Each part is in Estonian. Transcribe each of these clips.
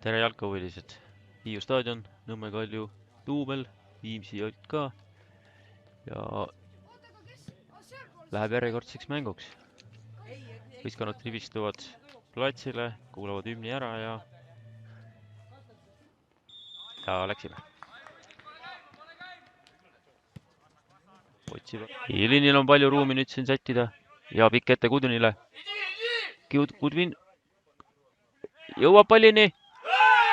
Tere jalkahuvilised! Hiiu staadion, Nõmme Kalju, Tuumel, Viimsi JK ja läheb järjekordseks mänguks. Võistkonnad rivistuvad platsile, kuulavad hümni ära ja läksime. Ilinil on palju ruumi nüüd siin sättida ja pikk ette Kudvinile. Kudvin jõuab pallini.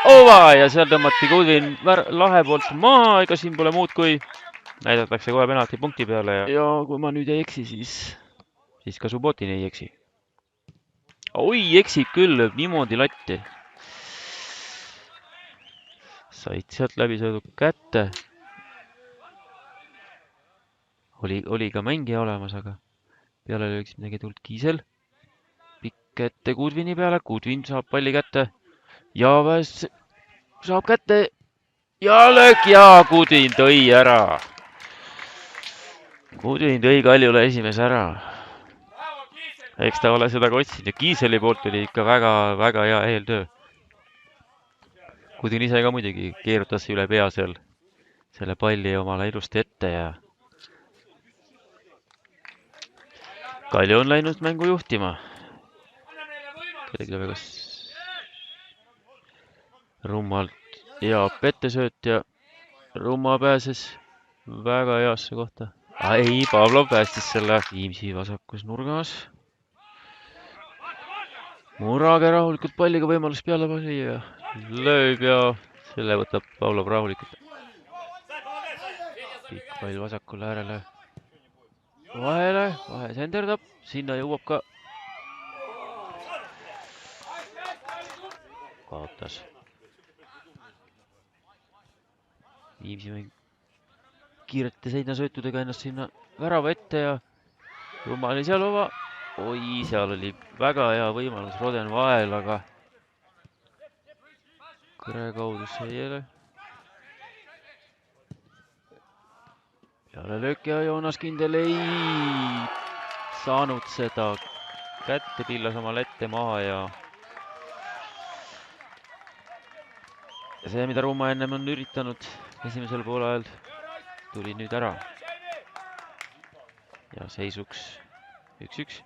Ova ja seal tõmmati Kudvin lahe poolt maha, ega siin pole muud kui näidatakse kohe penalti punkti peale ja kui ma nüüd ei eksi, siis ka Subbotin ei eksi. Oi, eksib küll, lööb niimoodi latti. Said sealt läbisõidu kätte. Oli ka mängija olemas, aga peale lööks midagi tulnud Kiisel. Pikk ette Kudvini peale, Kudvin saab palli kätte ja saab kätte ja löök ja Kudvin tõi ära. Kudvin tõi Kaljule esimese ära. Eks ta ole seda ka otsinud ja Kiiseli poolt oli ikka väga hea eeltöö. Kudvin ise ka muidugi keerutas üle pea seal selle palli omale ilusti ette ja Kalju on läinud mängu juhtima. Kellegi väga rummalt ja pettesööt ja Rumma pääses väga heasse kohta. Ei, Pavlov päästis selle Viimsi vasakus nurgas. Murage rahulikult palliga võimalus peale palli ja lööb ja selle võtab Pavlov rahulikult. Pikk pall vasakule äärele. Vahe senderdab, sinna jõuab ka. Kaotas. Viimsi mäng kiirete seinasöötudega ennast sinna värava ette ja Rumma oli seal oma. Oi, seal oli väga hea võimalus Roden vahel, aga kõre kaudu sai jälle. Peale löök ja Joonas Kindel ei saanud seda kätte, pillas omal ette maha ja see, mida Rumma ennem on üritanud esimesel poolajal, tuli nüüd ära. Ja seisuks 1-1.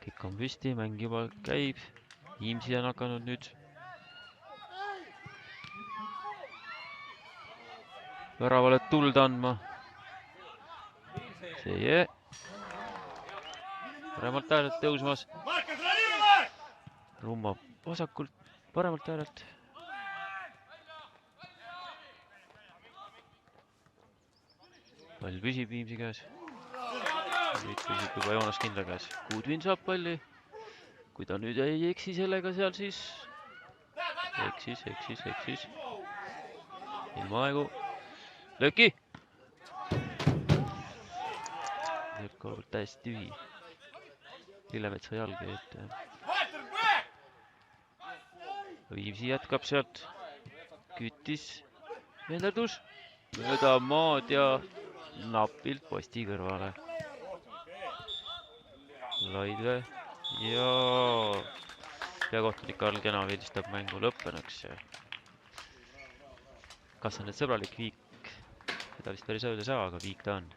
Kõik on püsti, mäng juba käib. Viimsi on hakanud nüüd väravale tuld andma. See paremalt äärelt tõusmas. Rumma vasakult, paremalt äärelt. Pall püsib Viimsi käes. Nüüd püsib juba Joonas Kindla käes. Kudvin saab palli. Kui ta nüüd ei eksi sellega seal, siis eksis. Ilma aegu. Lööki! Löök kaugelt täiesti tühi. Lillemetsa jalg ette. Viimsi jätkab sealt. Küttis. Venderdus. Mööda maad ja napilt posti kõrvale. Laidve ja peakohtunik Karl Kena vilistab mängu lõppenuks. Kas on nüüd sõbralik viik? Seda vist päris öelda saa, aga viik ta on.